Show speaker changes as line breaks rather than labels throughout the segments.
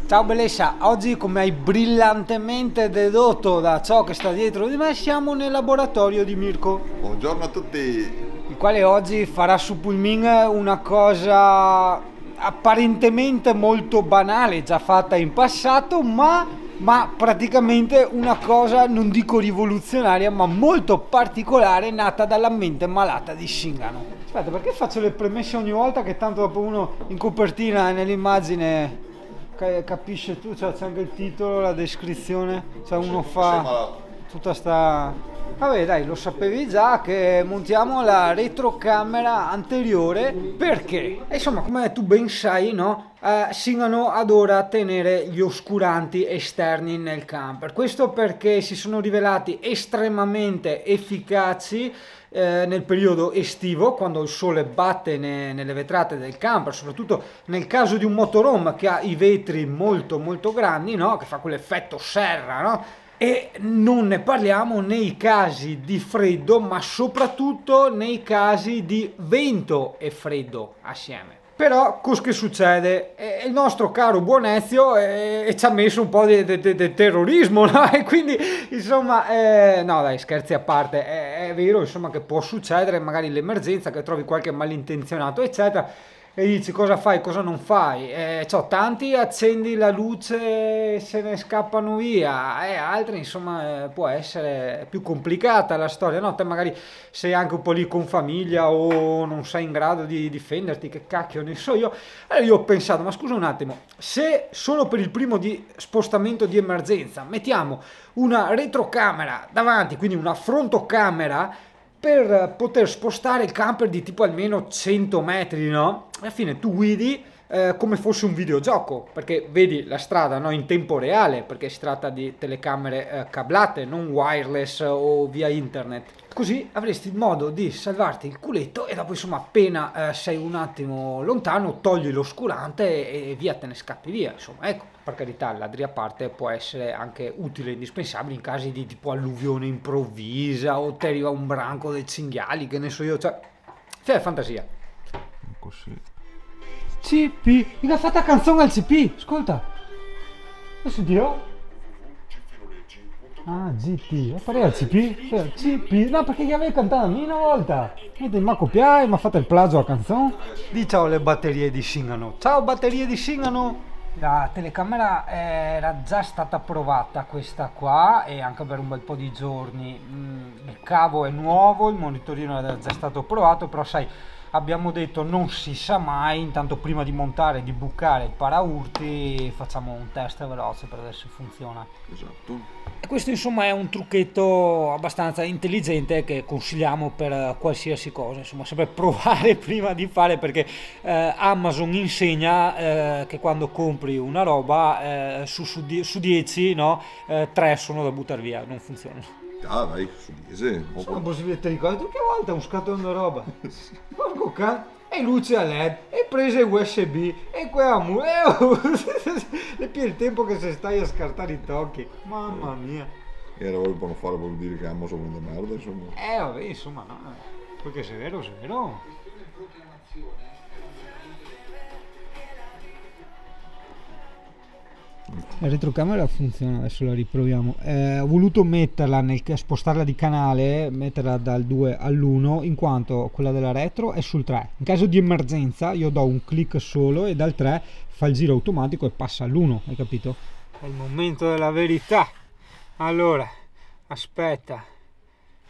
Ciao bellezza, oggi come hai brillantemente dedotto da ciò che sta dietro di me siamo nel laboratorio di Mirko,
Buongiorno a tutti.
il quale oggi farà su Pulmin una cosa apparentemente molto banale, già fatta in passato, ma praticamente una cosa non dico rivoluzionaria ma molto particolare, nata dalla mente malata di Shingano. Aspetta, perché faccio le premesse ogni volta che tanto dopo uno in copertina e nell'immagine capisce tu, cioè c'è anche il titolo, la descrizione, cioè uno fa tutta sta... Vabbè dai, lo sapevi già che montiamo la retrocamera anteriore perché? E insomma, come tu ben sai, no? Shingano adora tenere gli oscuranti esterni nel camper. Questo perché si sono rivelati estremamente efficaci nel periodo estivo, quando il sole batte nelle vetrate del camper, soprattutto nel caso di un motorhome che ha i vetri molto grandi, no? Che fa quell'effetto serra, no? E non ne parliamo nei casi di freddo, ma soprattutto nei casi di vento e freddo assieme. Però cosa che succede? Il nostro caro buon Ezio ci ha messo un po' di terrorismo, no? E quindi insomma, no dai, scherzi a parte, è vero insomma che può succedere magari l'emergenza, che trovi qualche malintenzionato eccetera, e dici cosa fai, cosa non fai, tanti accendi la luce se ne scappano via, e altri insomma può essere più complicata la storia, no? Te magari sei anche un po' lì con famiglia o non sei in grado di difenderti, che cacchio ne so io. Allora io ho pensato, ma scusa un attimo, se solo per il primo spostamento di emergenza mettiamo una retrocamera davanti, quindi una frontocamera, per poter spostare il camper di tipo almeno 100 metri, no? Alla fine tu guidi come fosse un videogioco, perché vedi la strada, no? In tempo reale, perché si tratta di telecamere cablate, non wireless o via internet. Così avresti il modo di salvarti il culetto e dopo insomma appena sei un attimo lontano togli l'oscurante e via, te ne scappi via, insomma, ecco. Per carità, ladri a parte, può essere anche utile e indispensabile in casi di tipo alluvione improvvisa o ti arriva un branco dei cinghiali, che ne so io, cioè fantasia.
Così.
CP, mica fatta canzone al CP, ascolta. Adesso dirò. Ah, GT, pareva al CP? CP, no, perché gli avevi cantato a me una volta. E mi ha copiato, mi ha fatto il plagio a canzone. Di ciao le batterie di Shingano. Ciao batterie di Shingano. La telecamera era già stata provata, questa qua, e anche per un bel po' di giorni. Il cavo è nuovo, il monitorino era già stato provato, però sai, abbiamo detto non si sa mai, intanto prima di montare, di bucare il paraurti facciamo un test veloce per vedere se funziona.
Esatto.
E questo insomma è un trucchetto abbastanza intelligente che consigliamo per qualsiasi cosa, insomma sempre provare prima di fare, perché Amazon insegna che quando compri una roba su 10, no, 3 sono da buttare via, non funzionano.
Ah dai, su 10.
Sono possibile te ricordi tu che volta un scatone di roba? Porco cane! E luce a LED, e prese USB, e qua il tempo che se stai a scartare i tocchi, mamma mia.
E allora vogliono fare, vuol dire che Amazon è una merda, insomma.
Vabbè, insomma, no. Perché se è vero, se è vero. La retrocamera funziona, adesso la riproviamo. Ho voluto metterla spostarla di canale, metterla dal 2 all'1, in quanto quella della retro è sul 3. In caso di emergenza io do un clic solo e dal 3 fa il giro automatico e passa all'1, hai capito? È il momento della verità. Allora, aspetta.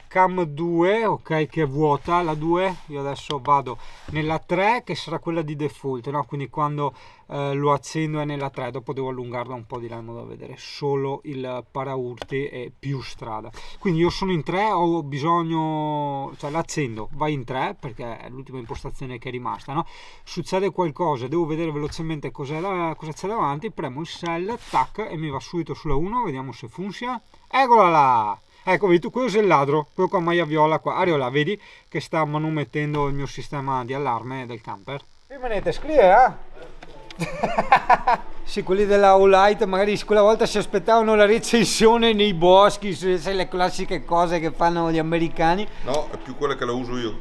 Cam 2, ok, che è vuota la 2, io adesso vado nella 3 che sarà quella di default, no? Quindi quando lo accendo è nella 3, dopo devo allungarla un po' di là in modo da vedere solo il paraurti e più strada. Quindi io sono in 3, ho bisogno, cioè l'accendo, vai in 3 perché è l'ultima impostazione che è rimasta, no? Succede qualcosa, devo vedere velocemente cosa c'è davanti, premo il cell, tac, e mi va subito sulla 1, vediamo se funziona. Eccola là! Ecco, vedi tu, quello è il ladro, quello con maglia viola qua. Ariola, vedi che sta manomettendo il mio sistema di allarme del camper. Rimanete, scrive, Sì, quelli della All-Light magari quella volta si aspettavano la recensione nei boschi, sai, le classiche cose che fanno gli americani.
No, è più quella che la uso io.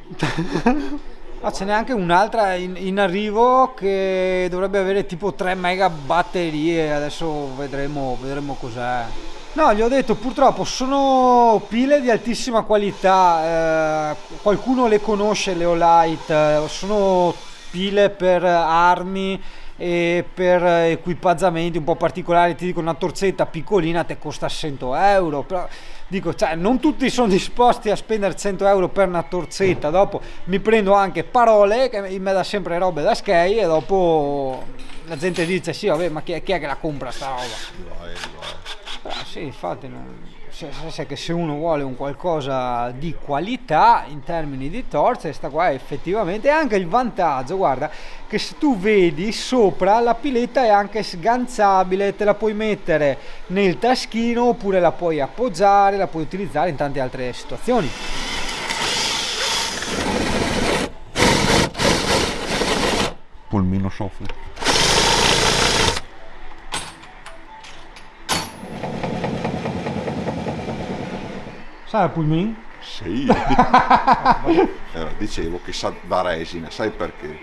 Ah, ce n'è anche un'altra in arrivo che dovrebbe avere tipo 3 mega batterie, adesso vedremo cos'è. No, gli ho detto, purtroppo sono pile di altissima qualità, qualcuno le conosce, le Olight, sono pile per armi e per equipaggiamenti un po' particolari. Ti dico, una torzetta piccolina ti costa 100 euro, però dico, cioè, non tutti sono disposti a spendere 100 euro per una torzetta. Dopo mi prendo anche Parole che mi dà sempre robe da skate e dopo la gente dice sì vabbè, ma chi è che la compra sta roba? Sì, infatti sai che se uno vuole un qualcosa di qualità in termini di torce, sta qua effettivamente è anche il vantaggio, guarda, che se tu vedi sopra la piletta è anche sganciabile, te la puoi mettere nel taschino oppure la puoi appoggiare, la puoi utilizzare in tante altre situazioni.
Pulmino soffre.
Sai il Pulmin?
Sì. Dicevo che sa da resina, sai perché?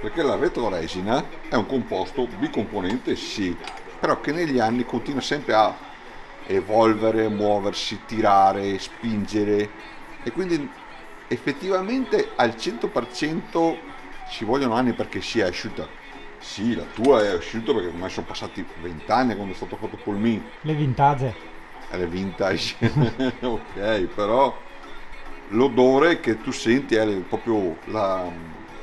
Perché la retroresina è un composto bicomponente, sì, però che negli anni continua sempre a evolvere, muoversi, tirare, spingere, e quindi effettivamente al 100% ci vogliono anni perché sia asciutta. Sì, la tua è asciutta perché ormai sono passati 20 anni quando è stato fatto Pulmin.
Le vintage.
Le vintage, ok, però l'odore che tu senti è proprio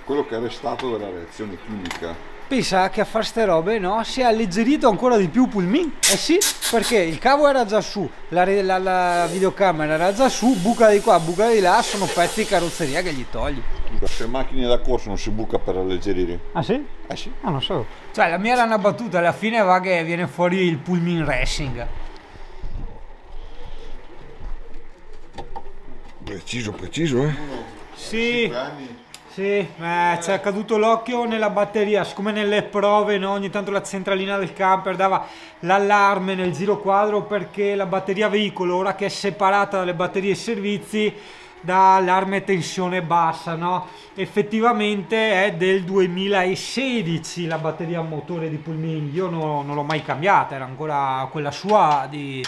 quello che è restato della reazione chimica.
Pensa che a fare ste robe, no? Si è alleggerito ancora di più Pulmin. Eh sì, perché il cavo era già su, la videocamera era già su, buca di qua, buca di là, sono pezzi di carrozzeria che gli togli.
Se macchine da corsa non si buca per alleggerire.
Ah sì?
Eh sì.
Ah, non so. Cioè la mia era una battuta, alla fine va che viene fuori il Pulmin Racing.
Preciso, eh?
Sì, sì, ci è caduto l'occhio nella batteria, siccome nelle prove, no, ogni tanto la centralina del camper dava l'allarme nel giro quadro perché la batteria veicolo, ora che è separata dalle batterie servizi, dà allarme tensione bassa, no? Effettivamente è del 2016 la batteria motore di Pulmin, io non l'ho mai cambiata, era ancora quella sua di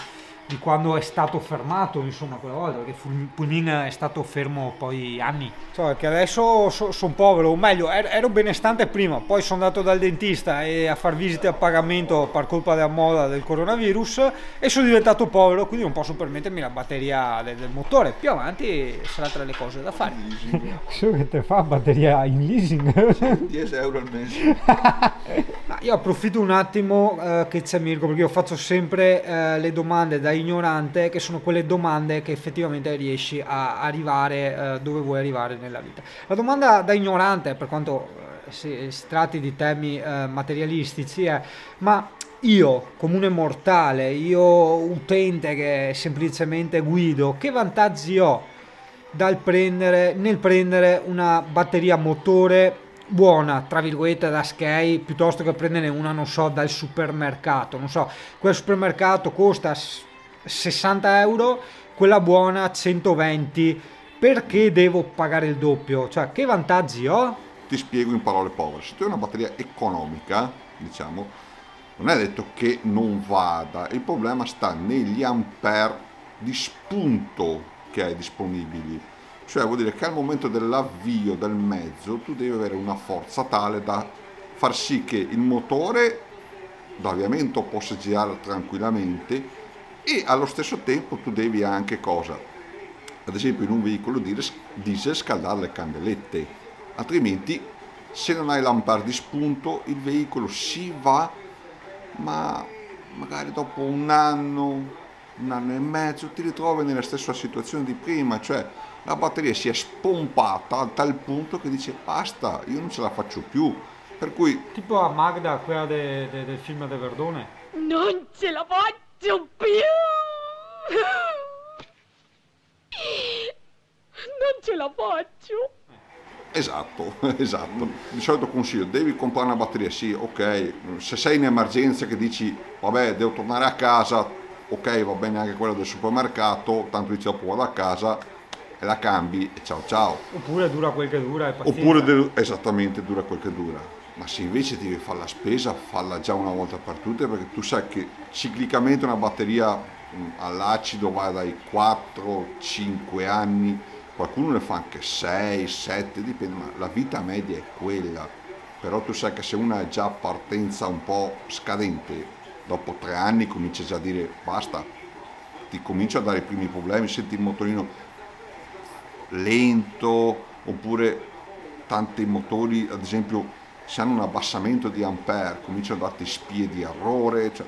quando è stato fermato, insomma, quella volta, perché Pulmin è stato fermo poi anni. Cioè che adesso sono povero, o meglio, ero benestante prima, poi sono andato dal dentista e a far visite a pagamento per colpa della moda del coronavirus e sono diventato povero, quindi non posso permettermi la batteria del motore. Più avanti sarà tra le cose da fare. Che te fa batteria in leasing?
10 euro al mese.
Io approfitto un attimo che c'è Mirko, perché io faccio sempre le domande da ignorante, che sono quelle domande che effettivamente riesci a arrivare dove vuoi arrivare nella vita. La domanda da ignorante, per quanto si tratti di temi materialistici, è: ma io, comune mortale, io utente che semplicemente guido, che vantaggi ho nel prendere una batteria motore buona, tra virgolette, da skate, piuttosto che prendere una, non so, dal supermercato? Non so, quel supermercato costa 60 euro, quella buona 120, perché devo pagare il doppio? Cioè, che vantaggi ho?
Ti spiego in parole povere: se tu hai una batteria economica, diciamo, non è detto che non vada, il problema sta negli ampere di spunto che hai disponibili. Cioè vuol dire che al momento dell'avvio del mezzo tu devi avere una forza tale da far sì che il motore d'avviamento possa girare tranquillamente, e allo stesso tempo tu devi anche cosa? Ad esempio in un veicolo diesel scaldare le candelette, altrimenti se non hai l'ampere di spunto il veicolo si va, ma magari dopo un anno e mezzo ti ritrovi nella stessa situazione di prima, cioè la batteria si è spompata a tal punto che dice basta, io non ce la faccio più, per cui...
Tipo a Magda, quella del film de Verdone.
Non ce la faccio più! Non ce la faccio!
Esatto, esatto. Di solito consiglio, devi comprare una batteria, sì, ok, se sei in emergenza che dici vabbè devo tornare a casa, ok, va bene anche quella del supermercato, tanto dici dopo vado a casa, e la cambi e ciao ciao.
Oppure dura quel che dura e pazienza.
Oppure esattamente dura quel che dura. Ma se invece devi fare la spesa, falla già una volta per tutte, perché tu sai che ciclicamente una batteria all'acido va dai 4-5 anni, qualcuno ne fa anche 6-7, dipende, ma la vita media è quella. Però tu sai che se una è già a partenza un po' scadente, dopo 3 anni comincia già a dire basta, ti comincia a dare i primi problemi, senti il motorino lento, oppure tanti motori, ad esempio, se hanno un abbassamento di ampere, cominciano a darti spie di errore, cioè,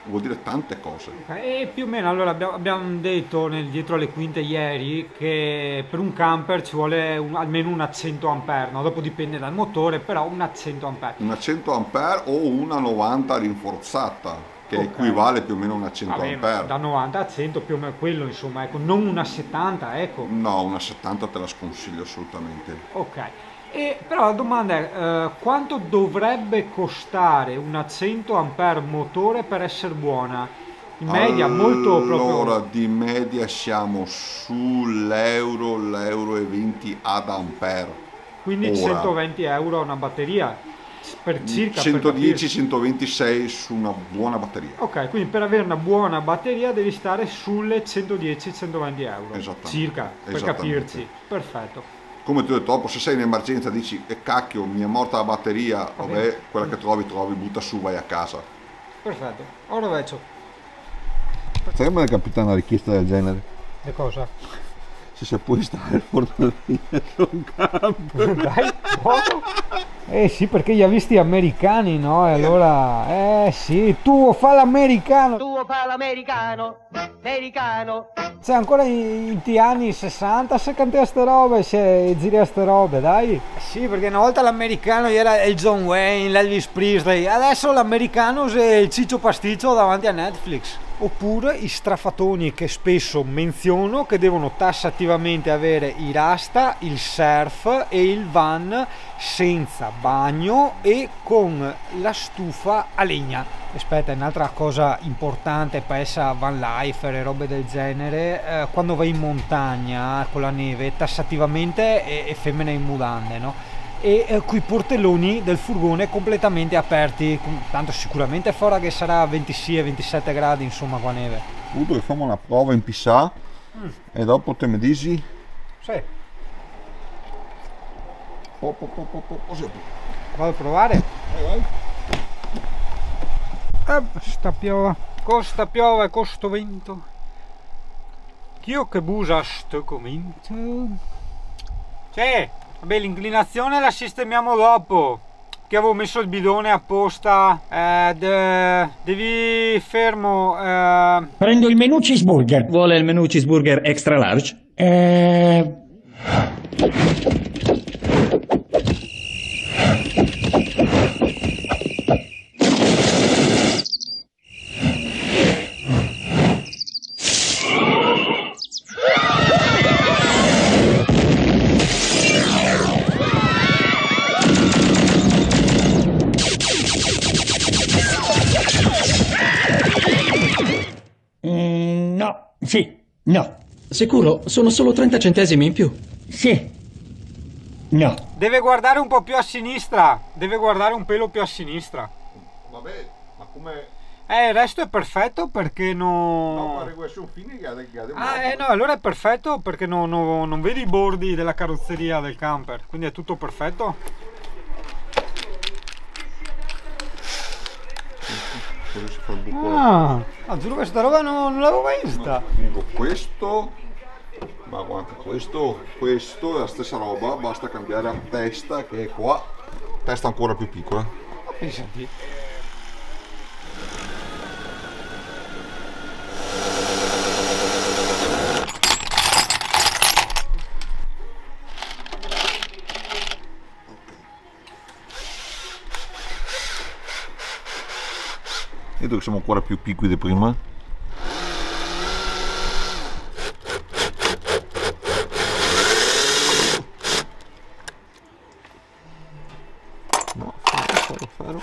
vuol dire tante cose.
E più o meno, allora abbiamo detto dietro le quinte ieri che per un camper ci vuole almeno una 100 ampere, no? Dopo dipende dal motore, però una 100 ampere.
Una 100 ampere o una 90 rinforzata, che equivale più o meno a una 100 ampere.
Da 90 a 100 più o meno quello, insomma, ecco, non una 70, ecco.
No, una 70 te la sconsiglio assolutamente.
Ok. Però la domanda è quanto dovrebbe costare una 100 ampere motore per essere buona? In media molto proprio...
Allora di media siamo sull'euro e 20 ad ampere.
Quindi
ora.
120 euro una batteria per circa
110-126 su una buona batteria.
Ok, quindi per avere una buona batteria devi stare sulle 110-120 euro circa, per capirci. Perfetto.
Come ti ho detto, dopo se sei in emergenza dici e cacchio mi è morta la batteria, vabbè, quella che trovi, butta su, vai a casa.
Perfetto, ora faccio.
Sai come capita una richiesta del genere?
Che cosa?
Se puoi stare il forno dietro un camper.
Dai, buono. Sì, perché li ha visti americani, no? E allora, sì, tu fa l'americano.
Tu fa l'americano, americano.
Cioè, ancora in anni 60 se cantai ste robe, se giri a ste robe, dai. Sì, perché una volta l'americano era il John Wayne, l'Elvis Presley, adesso l'americano è il Ciccio Pasticcio davanti a Netflix. Oppure i strafatoni che spesso menziono, che devono tassativamente avere i rasta, il surf e il van senza bagno e con la stufa a legna. Aspetta, un'altra cosa importante per essa van life e robe del genere, quando vai in montagna con la neve tassativamente è femmina in mudande, no? E quei portelloni del furgone completamente aperti, tanto sicuramente fora che sarà 26-27 gradi insomma qua neve.
Avuto che facciamo una prova in Pissà e dopo te mi dici?
Sì.
Così.
Vado a provare?
Vai.
Sta piova. Costa piove, costo vento. Ch'io che busa sto commento. Sì. Vabbè, l'inclinazione la sistemiamo dopo, che avevo messo il bidone apposta. Devi fermo.
Prendo il menù cheeseburger.
Vuole il menù cheeseburger extra large?
No, sì, no.
Sicuro? Sono solo 30 centesimi in più.
Sì, no.
Deve guardare un po' più a sinistra. Deve guardare un pelo più a sinistra.
Vabbè, ma come...
Il resto è perfetto perché
No,
no...
pare questo un fine
No, allora è perfetto perché non vedi i bordi della carrozzeria del camper. Quindi è tutto perfetto.
Cosa si fa il buco?
Giuro che sta roba non l'avevo mai vista.
Dico questo, ma guarda questo è la stessa roba, basta cambiare la testa che è qua, testa ancora più piccola.
Pensati.
Vedo che siamo ancora più piccoli di prima. No, ferro.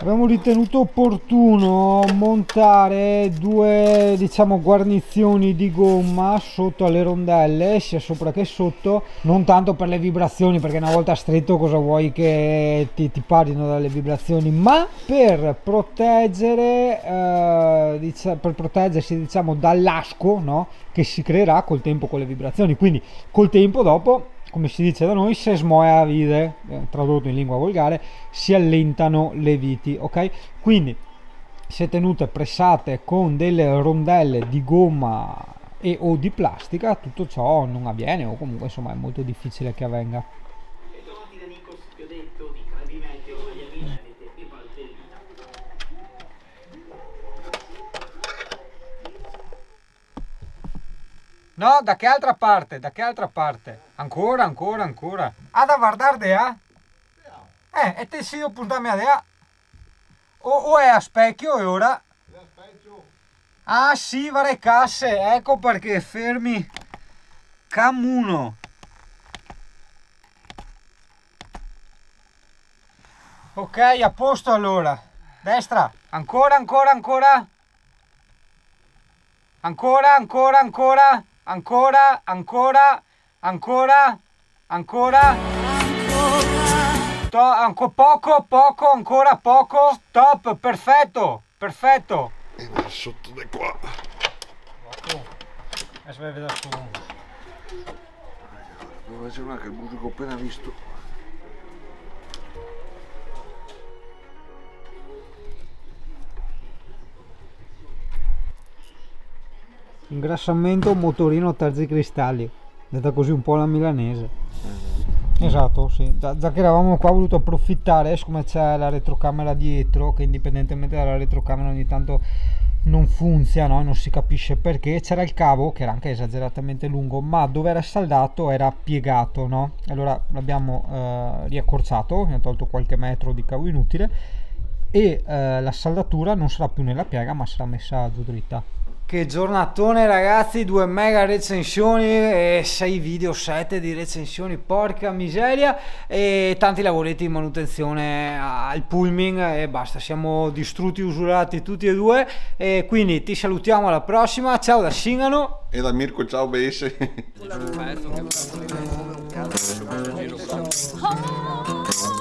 abbiamo ritenuto opportuno montare due, diciamo, guarnizioni di gomma sotto alle rondelle, sia sopra che sotto, non tanto per le vibrazioni, perché una volta stretto cosa vuoi che ti parino dalle vibrazioni, ma per proteggere, per proteggersi, diciamo, dall'asco, no? Che si creerà col tempo con le vibrazioni. Quindi col tempo, dopo, come si dice da noi, se smoea vide, tradotto in lingua volgare, si allentano le viti, ok? Quindi se tenute pressate con delle rondelle di gomma e o di plastica, tutto ciò non avviene, o comunque insomma è molto difficile che avvenga.
Bentornati da Nikos, vi ho detto di Calvi Meteo, agli amici avete il Valtellina.
No, da che altra parte? Da che altra parte? Ancora, ancora, ancora. Ah, da guardare de a? E te si io puntami a de a? O è a specchio e ora? Ah sì, varie casse, ecco perché, fermi. Cam 1. Ok, a posto allora. Destra, ancora, ancora, ancora. Ancora, ancora, ancora. Ancora, ancora, ancora, ancora. Poco, poco, ancora poco. Stop, perfetto, perfetto.
E sotto di qua.
Adesso vai a vedere su.
Devo ragionare che il musico ho appena visto.
Ingrassamento motorino tergicristalli, detta così un po' alla milanese. Esatto, sì. Già che eravamo qua, ho voluto approfittare, siccome c'è la retrocamera dietro, che indipendentemente dalla retrocamera ogni tanto non funziona, no? Non si capisce perché. C'era il cavo che era anche esageratamente lungo, ma dove era saldato era piegato, no? Allora l'abbiamo riaccorciato, mi ha tolto qualche metro di cavo inutile, e la saldatura non sarà più nella piega ma sarà messa giù dritta. Che giornatone ragazzi, 2 mega recensioni e 6 video, 7 di recensioni, porca miseria, e tanti lavoretti di manutenzione al pullman e basta, siamo distrutti, usurati tutti e due, e quindi ti salutiamo alla prossima, ciao da Singano
E da Mirko, ciao Besse.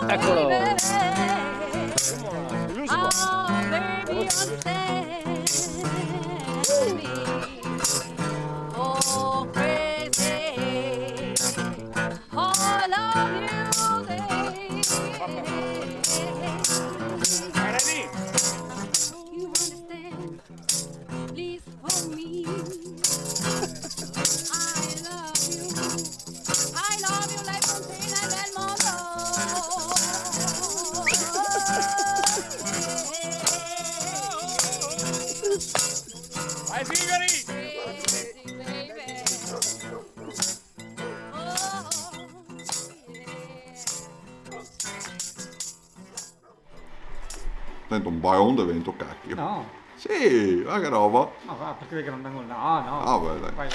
Eccolo. Vai Sigari!
Sento un baion d'evento cacchio.
No,
Sì, ma che roba.
ma va, perché non vengo là, no,
Ah, beh, dai.
vai.